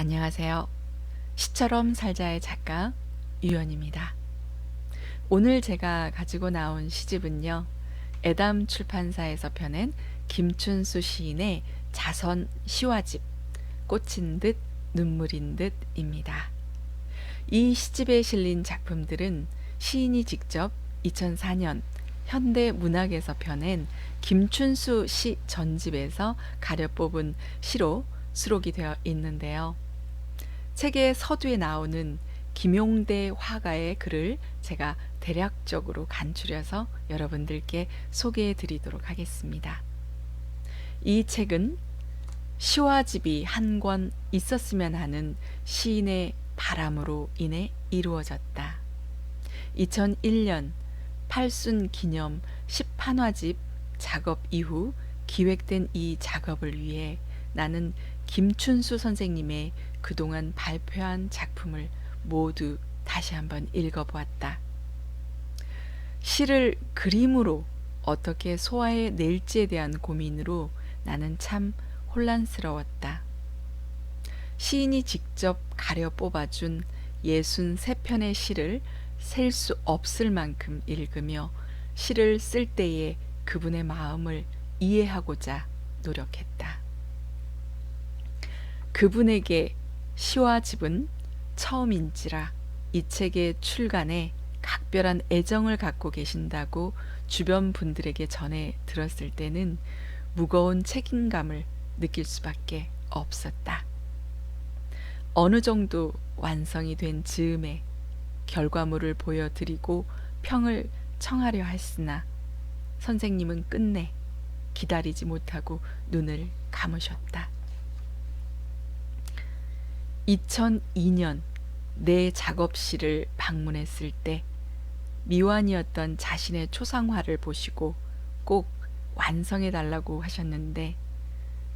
안녕하세요. 시처럼 살자의 작가 유연입니다. 오늘 제가 가지고 나온 시집은요. 애담 출판사에서 펴낸 김춘수 시인의 자선 시와집 꽃인 듯 눈물인 듯입니다. 이 시집에 실린 작품들은 시인이 직접 2004년 현대문학에서 펴낸 김춘수 시 전집에서 가려 뽑은 시로 수록이 되어 있는데요. 책의 서두에 나오는 김용대 화가의 글을 제가 대략적으로 간추려서 여러분들께 소개해 드리도록 하겠습니다. 이 책은 시와집이 한 권 있었으면 하는 시인의 바람으로 인해 이루어졌다. 2001년 팔순 기념 10판화집 작업 이후 기획된 이 작업을 위해 나는 김춘수 선생님의 그동안 발표한 작품을 모두 다시 한번 읽어보았다. 시를 그림으로 어떻게 소화해 낼지에 대한 고민으로 나는 참 혼란스러웠다. 시인이 직접 가려 뽑아준 63편의 시를 셀 수 없을 만큼 읽으며 시를 쓸 때의 그분의 마음을 이해하고자 노력했다. 그분에게 시와 집은 처음인지라 이 책의 출간에 각별한 애정을 갖고 계신다고 주변 분들에게 전해 들었을 때는 무거운 책임감을 느낄 수밖에 없었다. 어느 정도 완성이 된 즈음에 결과물을 보여드리고 평을 청하려 했으나 선생님은 끝내 기다리지 못하고 눈을 감으셨다. 2002년 내 작업실을 방문했을 때 미완이었던 자신의 초상화를 보시고 꼭 완성해 달라고 하셨는데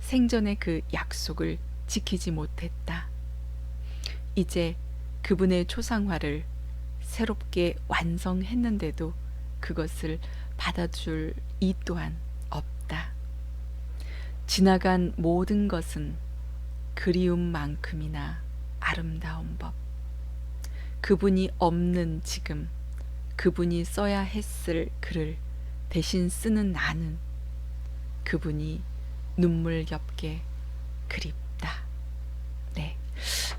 생전의 그 약속을 지키지 못했다. 이제 그분의 초상화를 새롭게 완성했는데도 그것을 받아줄 이 또한 없다. 지나간 모든 것은 그리움만큼이나 아름다운 법. 그분이 없는 지금, 그분이 써야 했을 글을 대신 쓰는 나는 그분이 눈물겹게 그립다. 네,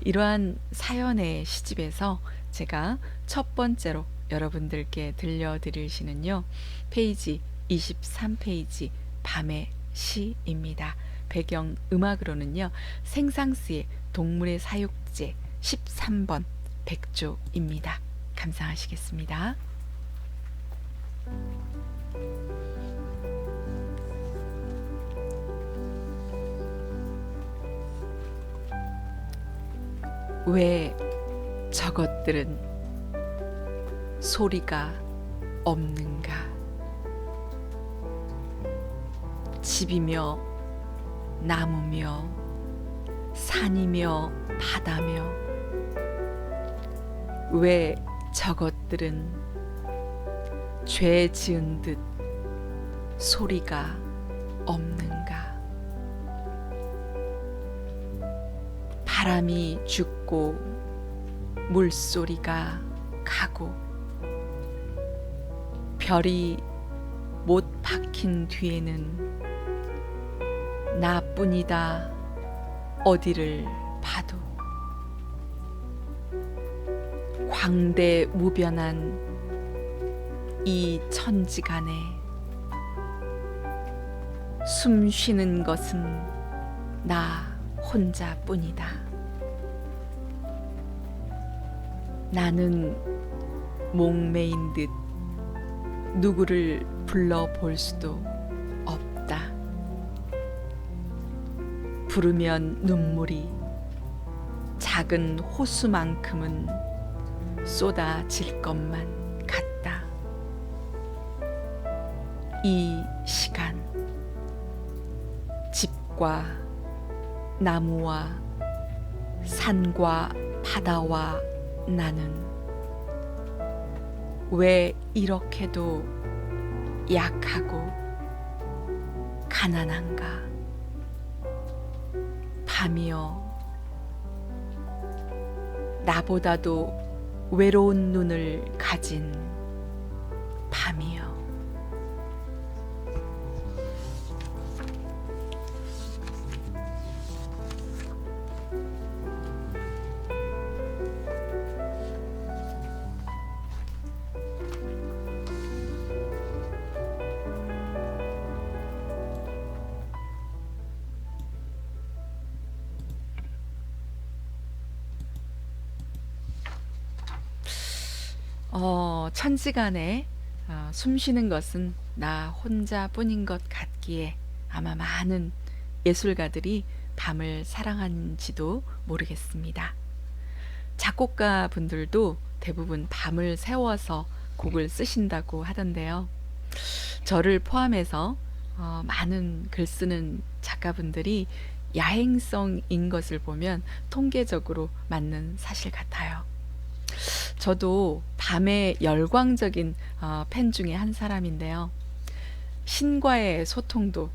이러한 사연의 시집에서 제가 첫 번째로 여러분들께 들려드릴 시는요, 페이지 23페이지 밤의 시입니다. 배경 음악으로는요, 생상스의 동물의 사육제 13번 백조입니다. 감상하시겠습니다. 왜 저것들은 소리가 없는가? 집이며 나무며 산이며 바다며 왜 저것들은 죄 지은 듯 소리가 없는가? 바람이 죽고 물소리가 가고 별이 못 박힌 뒤에는 나뿐이다 어디를 봐도 광대무변한 이 천지간에 숨 쉬는 것은 나 혼자뿐이다. 나는 목매인 듯 누구를 불러볼 수도 없다. 부르면 눈물이 작은 호수만큼은 쏟아질 것만 같다. 이 시간 집과 나무와 산과 바다와 나는 왜 이렇게도 약하고 가난한가? 밤이여 나보다도 외로운 눈을 가진 밤이여. 천지간에 숨 쉬는 것은 나 혼자뿐인 것 같기에 아마 많은 예술가들이 밤을 사랑한지도 모르겠습니다. 작곡가 분들도 대부분 밤을 새워서 곡을 쓰신다고 하던데요. 저를 포함해서 많은 글 쓰는 작가분들이 야행성인 것을 보면 통계적으로 맞는 사실 같아요. 저도 밤의 열광적인 팬 중에 한 사람인데요. 신과의 소통도,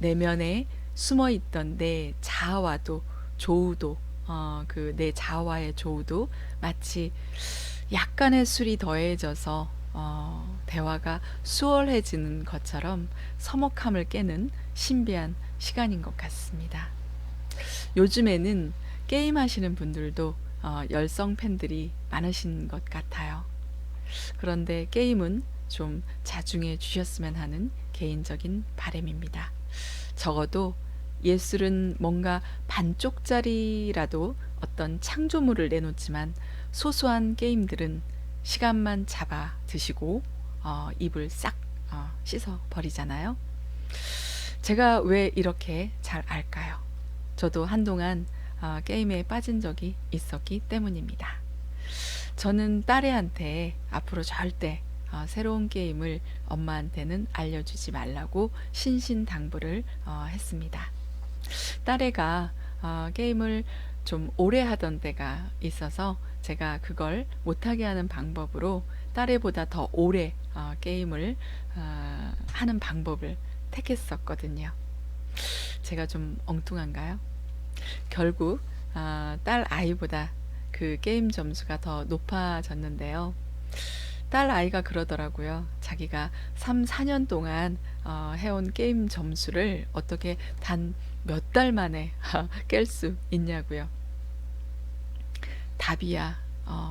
내면에 숨어있던 내 자아와도 조우도, 그 내 자아와의 조우도 마치 약간의 술이 더해져서 대화가 수월해지는 것처럼 서먹함을 깨는 신비한 시간인 것 같습니다. 요즘에는 게임 하시는 분들도 열성 팬들이 많으신 것 같아요. 그런데 게임은 좀 자중해 주셨으면 하는 개인적인 바람입니다. 적어도 예술은 뭔가 반쪽짜리라도 어떤 창조물을 내놓지만 소소한 게임들은 시간만 잡아 드시고 입을 싹 씻어 버리잖아요. 제가 왜 이렇게 잘 알까요? 저도 한동안 게임에 빠진 적이 있었기 때문입니다. 저는 딸애한테 앞으로 절대 새로운 게임을 엄마한테는 알려주지 말라고 신신당부를 했습니다. 딸애가 게임을 좀 오래 하던 때가 있어서 제가 그걸 못하게 하는 방법으로 딸애보다 더 오래 게임을 하는 방법을 택했었거든요. 제가 좀 엉뚱한가요? 결국 딸 아이보다 그 게임 점수가 더 높아졌는데요. 딸 아이가 그러더라고요. 자기가 3, 4년 동안 해온 게임 점수를 어떻게 단 몇 달 만에 깰 수 있냐고요. 답이야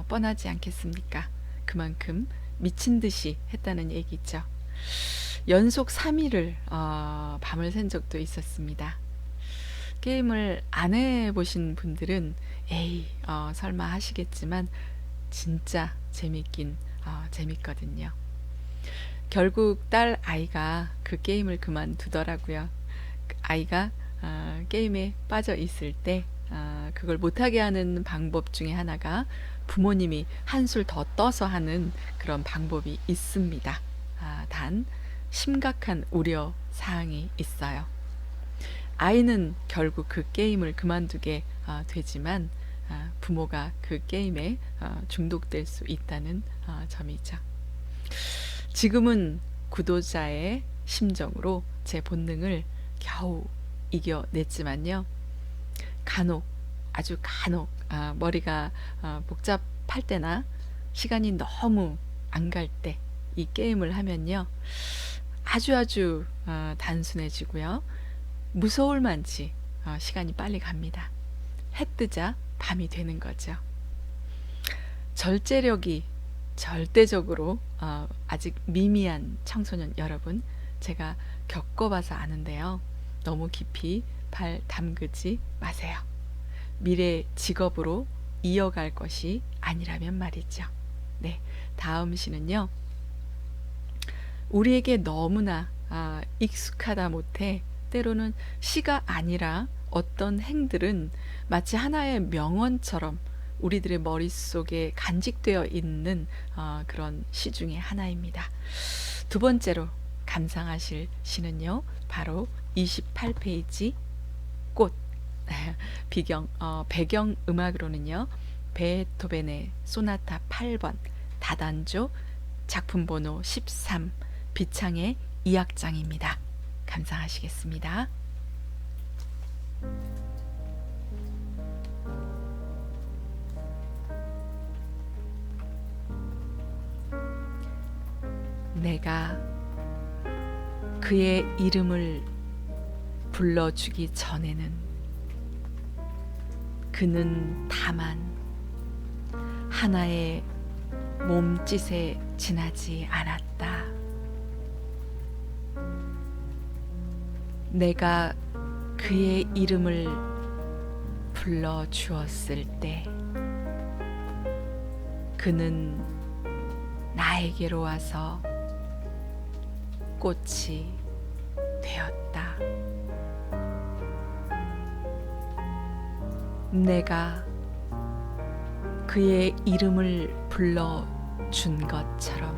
뻔하지 않겠습니까? 그만큼 미친 듯이 했다는 얘기죠. 연속 3일을 밤을 샌 적도 있었습니다. 게임을 안 해보신 분들은 에이 설마 하시겠지만 진짜 재밌긴 재밌거든요. 결국 딸 아이가 그 게임을 그만두더라고요. 아이가 게임에 빠져 있을 때 그걸 못하게 하는 방법 중에 하나가 부모님이 한술 더 떠서 하는 그런 방법이 있습니다. 단 심각한 우려 사항이 있어요. 아이는 결국 그 게임을 그만두게 되지만 부모가 그 게임에 중독될 수 있다는 점이죠. 지금은 구도자의 심정으로 제 본능을 겨우 이겨냈지만요. 간혹 아주 간혹 머리가 복잡할 때나 시간이 너무 안 갈 때 이 게임을 하면요. 아주 단순해지고요. 무서울 만치 시간이 빨리 갑니다. 해 뜨자 밤이 되는 거죠. 절제력이 절대적으로 아직 미미한 청소년 여러분, 제가 겪어봐서 아는데요. 너무 깊이 발 담그지 마세요. 미래 직업으로 이어갈 것이 아니라면 말이죠. 네, 다음 시는요. 우리에게 너무나 익숙하다 못해 때로는 시가 아니라 어떤 행들은 마치 하나의 명언처럼 우리들의 머릿속에 간직되어 있는 그런 시 중에 하나입니다. 두 번째로 감상하실 시는요. 바로 28페이지 꽃. 배경 음악으로는요. 베토벤의 소나타 8번 다단조 작품 번호 13 비창의 2악장입니다. 감상하시겠습니다. 내가 그의 이름을 불러주기 전에는 그는 다만 하나의 몸짓에 지나지 않았다. 내가 그의 이름을 불러주었을 때 그는 나에게로 와서 꽃이 되었다. 내가 그의 이름을 불러준 것처럼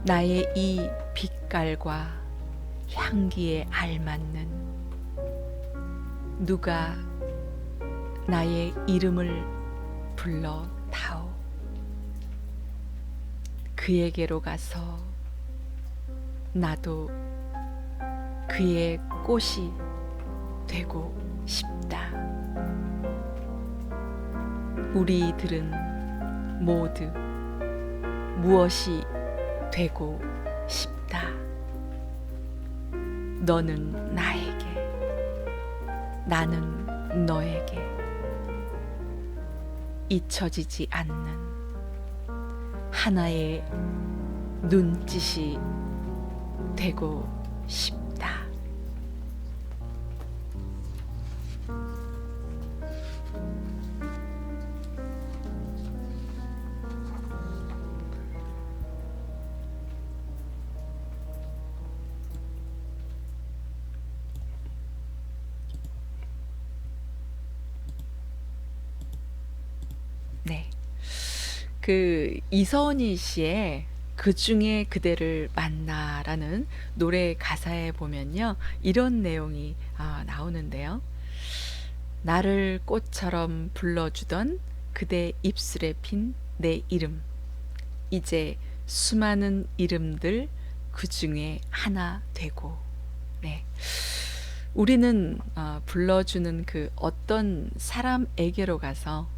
나의 이 빛깔과 향기에 알맞는 누가 나의 이름을 불러다오. 그에게로 가서 나도 그의 꽃이 되고 싶다. 우리들은 모두 무엇이 되고 싶다. 너는 나에게, 나는 너에게 잊혀지지 않는 하나의 눈짓이 되고 싶다. 네. 그 이선희 씨의 그중에 그대를 만나라는 노래 가사에 보면요, 이런 내용이 나오는데요. 나를 꽃처럼 불러주던 그대 입술에 핀 내 이름, 이제 수많은 이름들 그중에 하나 되고. 네. 우리는 불러주는 그 어떤 사람에게로 가서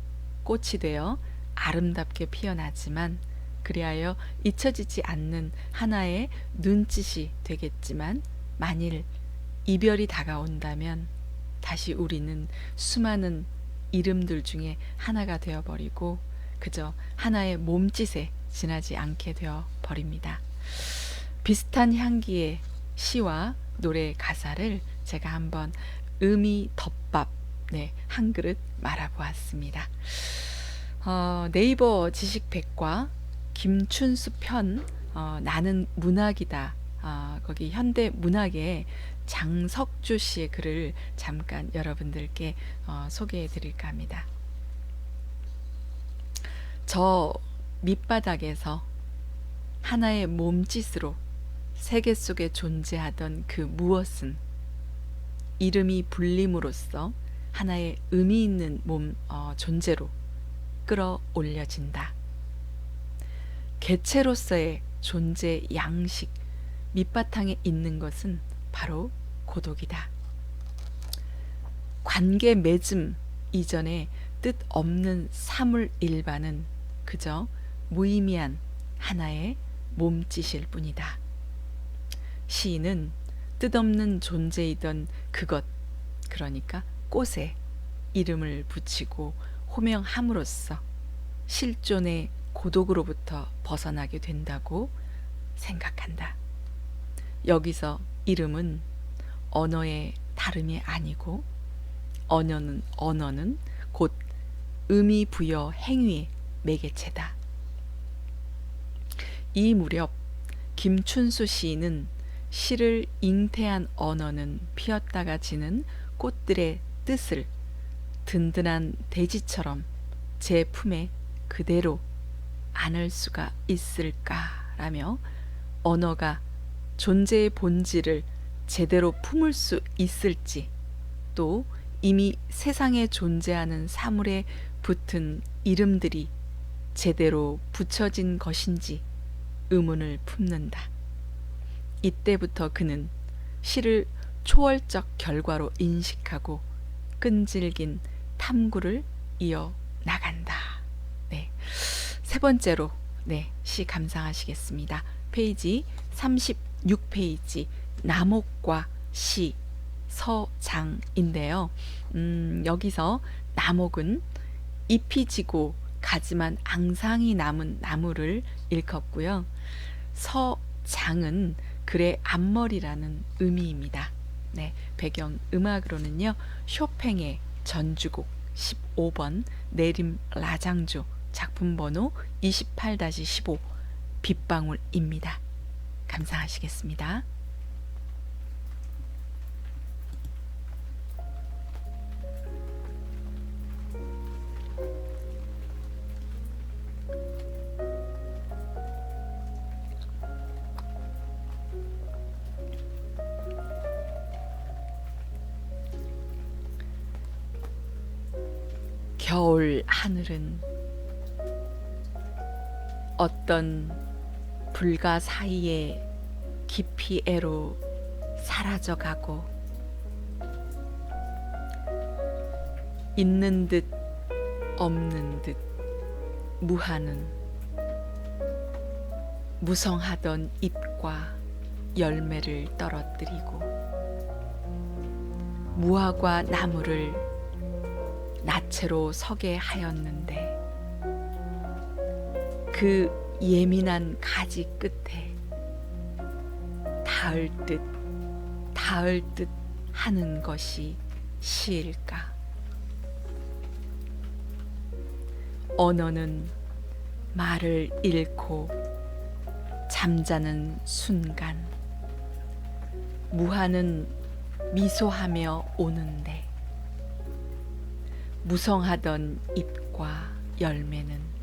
꽃이 되어 아름답게 피어나지만 그리하여 잊혀지지 않는 하나의 눈짓이 되겠지만, 만일 이별이 다가온다면 다시 우리는 수많은 이름들 중에 하나가 되어버리고 그저 하나의 몸짓에 지나지 않게 되어버립니다. 비슷한 향기의 시와 노래 가사를 제가 한번 의미 덮밥, 네, 한 그릇 말아보았습니다. 네이버 지식백과 김춘수 편 나는 문학이다, 거기 현대문학의 장석주 씨의 글을 잠깐 여러분들께 소개해 드릴까 합니다. 저 밑바닥에서 하나의 몸짓으로 세계 속에 존재하던 그 무엇은 이름이 불림으로써 하나의 의미 있는 존재로 끌어올려진다. 개체로서의 존재 양식 밑바탕에 있는 것은 바로 고독이다. 관계 맺음 이전에 뜻없는 사물 일반은 그저 무의미한 하나의 몸짓일 뿐이다. 시인은 뜻없는 존재이던 그것, 그러니까 꽃에 이름을 붙이고 호명함으로써 실존의 고독으로부터 벗어나게 된다고 생각한다. 여기서 이름은 언어의 다름이 아니고 언어는 곧 의미 부여 행위의 매개체다. 이 무렵 김춘수 시인은 시를 잉태한 언어는 피었다가 지는 꽃들의 뜻을 든든한 대지처럼 제 품에 그대로 안을 수가 있을까라며 언어가 존재의 본질을 제대로 품을 수 있을지, 또 이미 세상에 존재하는 사물에 붙은 이름들이 제대로 붙여진 것인지 의문을 품는다. 이때부터 그는 시를 초월적 결과로 인식하고 끈질긴 탐구를 이어 나간다. 네. 세 번째로 네, 시 감상하시겠습니다. 페이지 36페이지 남옥과 시 서장인데요. 여기서 남옥은 잎이 지고 가지만 앙상이 남은 나무를 일컫고요. 서장은 글의 앞머리라는 의미입니다. 네, 배경 음악으로는요. 쇼팽의 전주곡 15번 내림 라장조 작품 번호 28-15 빗방울입니다. 감상하시겠습니다. 겨울 하늘은 어떤 불가 사이에 깊이 애로 사라져가고 있는 듯 없는 듯 무하는 무성하던 잎과 열매를 떨어뜨리고 무화과 나무를 나체로 서게 하였는데 그 예민한 가지 끝에 닿을 듯 하는 것이 시일까? 언어는 말을 잃고 잠자는 순간 무하는 미소하며 오는데 무성하던 잎과 열매는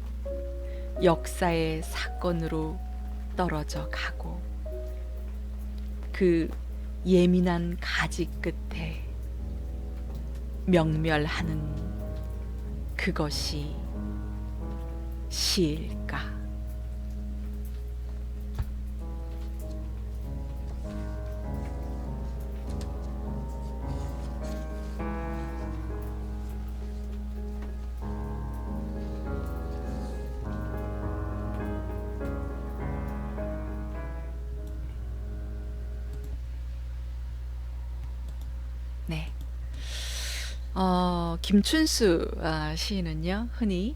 역사의 사건으로 떨어져 가고 그 예민한 가지 끝에 명멸하는 그것이 시일까? 네. 김춘수 시인은요, 흔히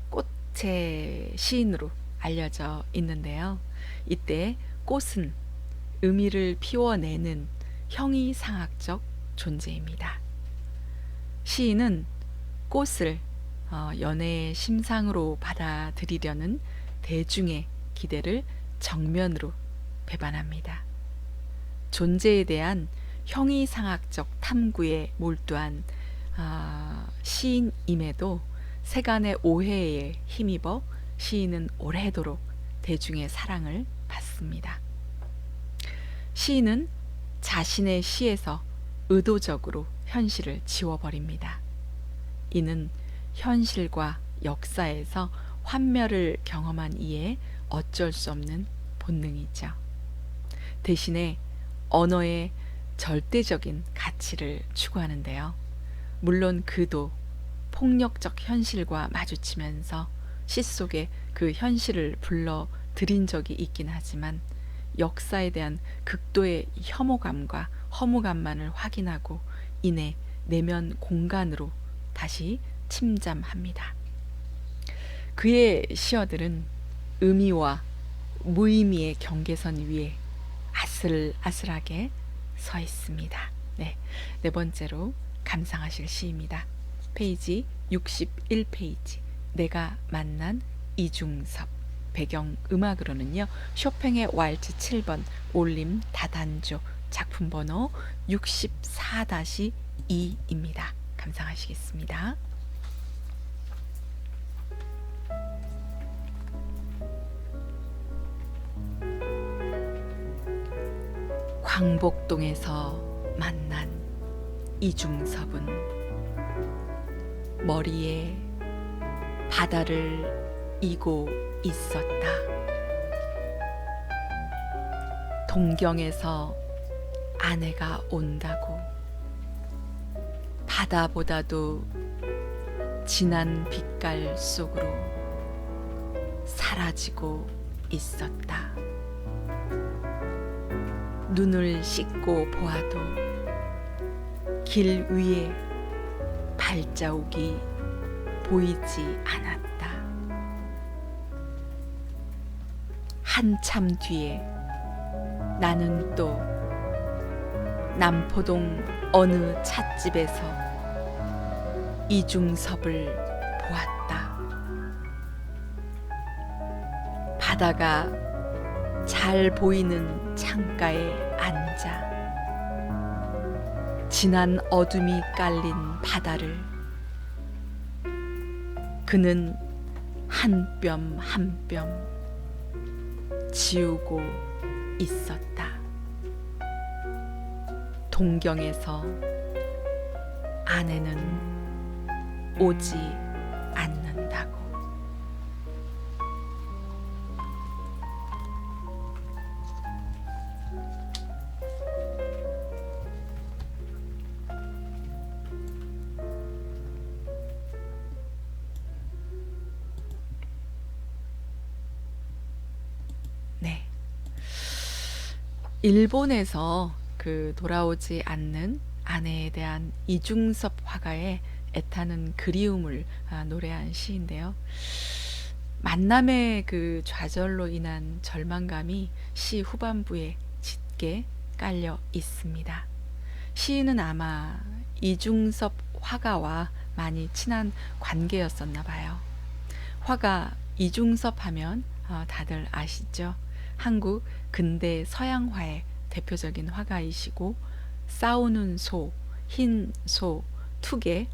꽃의 시인으로 알려져 있는데요. 이때 꽃은 의미를 피워내는 형이상학적 존재입니다. 시인은 꽃을 연애의 심상으로 받아들이려는 대중의 기대를 정면으로 배반합니다. 존재에 대한 형이상학적 탐구에 몰두한 시인임에도 세간의 오해에 힘입어 시인은 오래도록 대중의 사랑을 받습니다. 시인은 자신의 시에서 의도적으로 현실을 지워버립니다. 이는 현실과 역사에서 환멸을 경험한 이에 어쩔 수 없는 본능이죠. 대신에 언어의 절대적인 가치를 추구하는데요. 물론 그도 폭력적 현실과 마주치면서 시 속에 그 현실을 불러들인 적이 있긴 하지만 역사에 대한 극도의 혐오감과 허무감만을 확인하고 이내 내면 공간으로 다시 침잠합니다. 그의 시어들은 의미와 무의미의 경계선 위에 아슬아슬하게 서 있습니다. 네, 네 번째로 감상하실 시입니다. 페이지 61페이지 내가 만난 이중섭 배경 음악으로는요. 쇼팽의 왈츠 7번 올림 다단조 작품 번호 64-2입니다. 감상하시겠습니다. 광복동에서 만난 이중섭은 머리에 바다를 이고 있었다. 동경에서 아내가 온다고 바다보다도 진한 빛깔 속으로 사라지고 있었다. 눈을 씻고 보아도 길 위에 발자국이 보이지 않았다. 한참 뒤에 나는 또 남포동 어느 찻집에서 이중섭을 보았다. 바다가 잘 보이는 창가에 앉아 진한 어둠이 깔린 바다를 그는 한 뼘 한 뼘 지우고 있었다. 동경에서 아내는 오지 않는다고. 네. 일본에서 그 돌아오지 않는 아내에 대한 이중섭 화가의 애타는 그리움을 노래한 시인데요. 만남의 그 좌절로 인한 절망감이 시 후반부에 짙게 깔려 있습니다. 시인은 아마 이중섭 화가와 많이 친한 관계였었나 봐요. 화가 이중섭 하면 다들 아시죠? 한국 근대 서양화의 대표적인 화가이시고 싸우는 소, 흰 소, 투개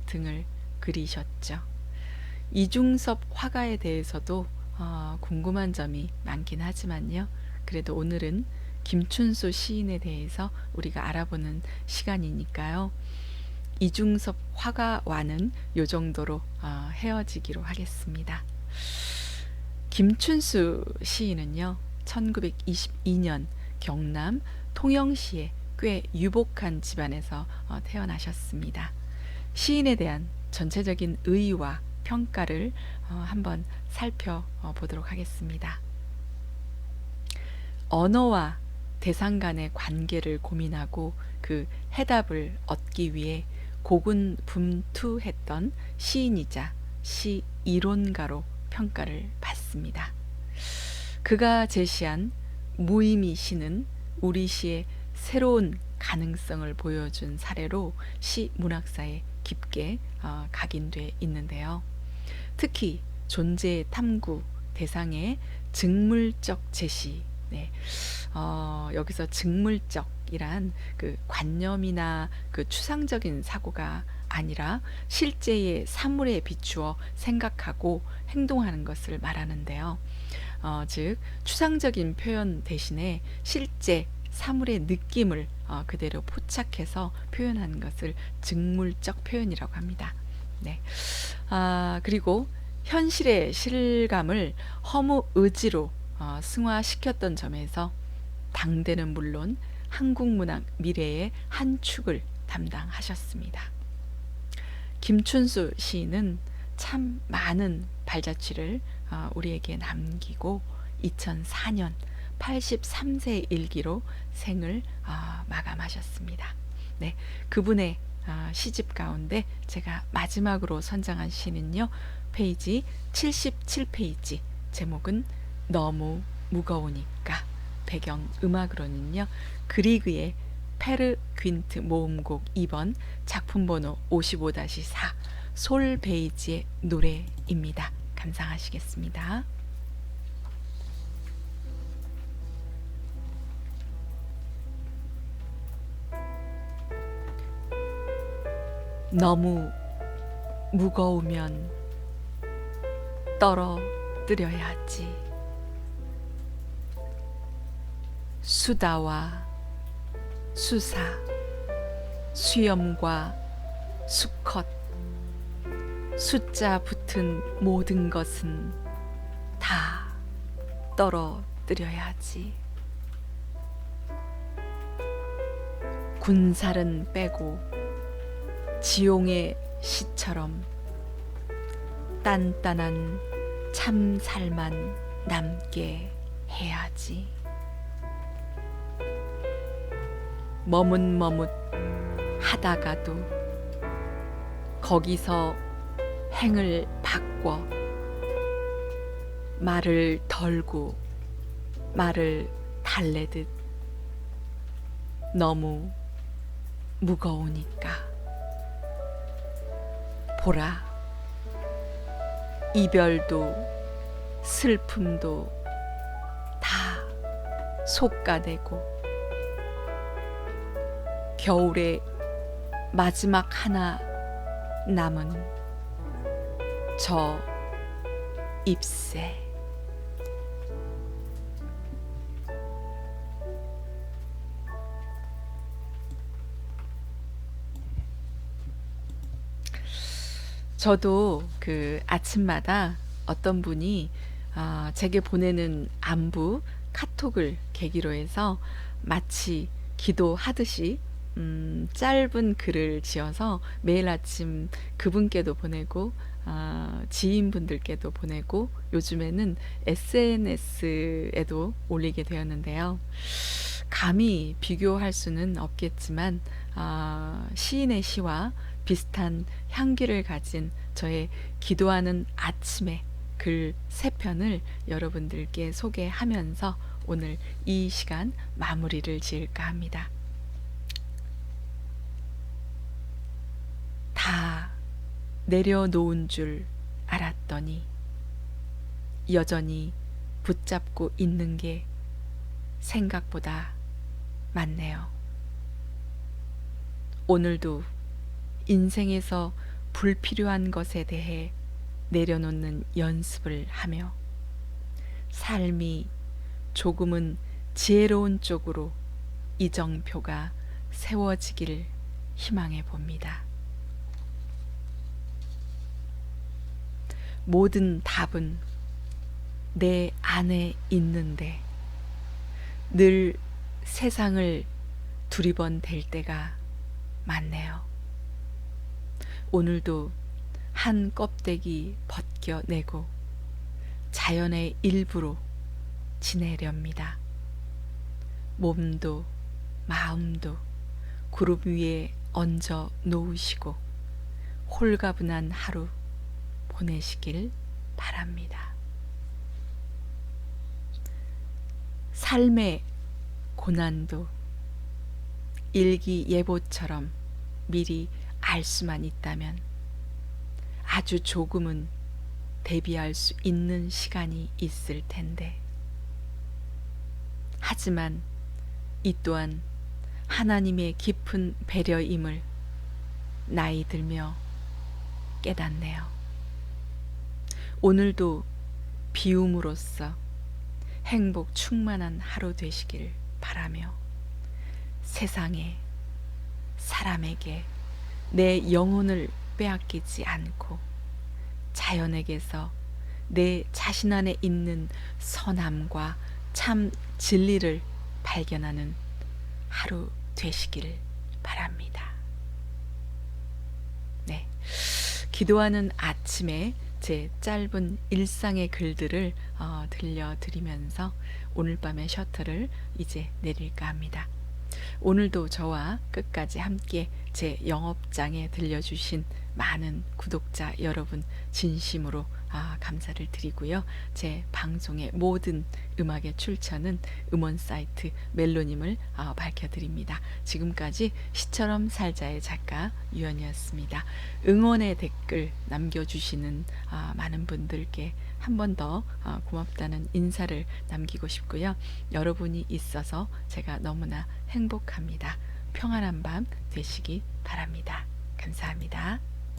등을 그리셨죠. 이중섭 화가에 대해서도 궁금한 점이 많긴 하지만요. 그래도 오늘은 김춘수 시인에 대해서 우리가 알아보는 시간이니까요. 이중섭 화가와는 요 정도로 헤어지기로 하겠습니다. 김춘수 시인은요, 1922년 경남 통영시의 꽤 유복한 집안에서 태어나셨습니다. 시인에 대한 전체적인 의의와 평가를 한번 살펴보도록 하겠습니다. 언어와 대상 간의 관계를 고민하고 그 해답을 얻기 위해 고군분투했던 시인이자 시이론가로 평가를 받습니다. 그가 제시한 무의미 시는 우리 시의 새로운 가능성을 보여준 사례로 시 문학사에 깊게 각인돼 있는데요. 특히 존재의 탐구 대상의 증물적 제시, 여기서 증물적이란 그 관념이나 그 추상적인 사고가 아니라 실제의 사물에 비추어 생각하고 행동하는 것을 말하는데요. 즉 추상적인 표현 대신에 실제 사물의 느낌을 그대로 포착해서 표현하는 것을 증물적 표현이라고 합니다. 그리고 현실의 실감을 허무 의지로 승화시켰던 점에서 당대는 물론 한국 문학 미래의 한 축을 담당하셨습니다. 김춘수 시인은 참 많은 발자취를 우리에게 남기고 2004년 83세의 일기로 생을 마감하셨습니다. 그분의 시집 가운데 제가 마지막으로 선정한 시는요, 페이지 77페이지, 제목은 너무 무거우니까. 배경 음악으로는요, 그리그의 페르 퀸트 모음곡 2번 작품번호 55-4 솔베이지의 노래입니다. 감상하시겠습니다. 너무 무거우면 떨어뜨려야지. 수다와 수사, 수염과 수컷, 숫자 붙은 모든 것은 다 떨어뜨려야지. 군살은 빼고 지용의 시처럼 단단한 참 살만 남게 해야지. 머뭇머뭇 하다가도 거기서 행을 바꿔 말을 덜고 말을 달래듯 너무 무거우니까. 보라, 이별도 슬픔도 다 속가내고 겨울의 마지막 하나 남은 저 잎새. 저도 그 아침마다 어떤 분이 제게 보내는 안부 카톡을 계기로 해서 마치 기도하듯이 짧은 글을 지어서 매일 아침 그분께도 보내고 지인분들께도 보내고 요즘에는 SNS에도 올리게 되었는데요. 감히 비교할 수는 없겠지만 시인의 시와 비슷한 향기를 가진 저의 기도하는 아침의 글 3편을 여러분들께 소개하면서 오늘 이 시간 마무리를 지을까 합니다. 다 내려놓은 줄 알았더니 여전히 붙잡고 있는 게 생각보다 많네요. 오늘도 인생에서 불필요한 것에 대해 내려놓는 연습을 하며 삶이 조금은 지혜로운 쪽으로 이정표가 세워지길 희망해 봅니다. 모든 답은 내 안에 있는데 늘 세상을 두리번댈 때가 많네요. 오늘도 한 껍데기 벗겨내고 자연의 일부로 지내렵니다. 몸도 마음도 구름 위에 얹어 놓으시고 홀가분한 하루 보내시길 바랍니다. 삶의 고난도 일기예보처럼 미리 알 수만 있다면 아주 조금은 대비할 수 있는 시간이 있을 텐데, 하지만 이 또한 하나님의 깊은 배려임을 나이 들며 깨닫네요. 오늘도 비움으로써 행복 충만한 하루 되시길 바라며 세상에 사람에게 내 영혼을 빼앗기지 않고 자연에게서 내 자신 안에 있는 선함과 참 진리를 발견하는 하루 되시길 바랍니다. 네, 기도하는 아침에 제 짧은 일상의 글들을 들려드리면서 오늘 밤의 셔터를 이제 내릴까 합니다. 오늘도 저와 끝까지 함께 제 영업장에 들려주신 많은 구독자 여러분 진심으로 감사를 드리고요. 제 방송의 모든 음악의 출처는 음원 사이트 멜로님을 밝혀드립니다. 지금까지 시처럼 살자의 작가 유연이었습니다. 응원의 댓글 남겨주시는 많은 분들께 한 번 더 고맙다는 인사를 남기고 싶고요. 여러분이 있어서 제가 너무나 행복합니다. 평안한 밤 되시기 바랍니다. 감사합니다.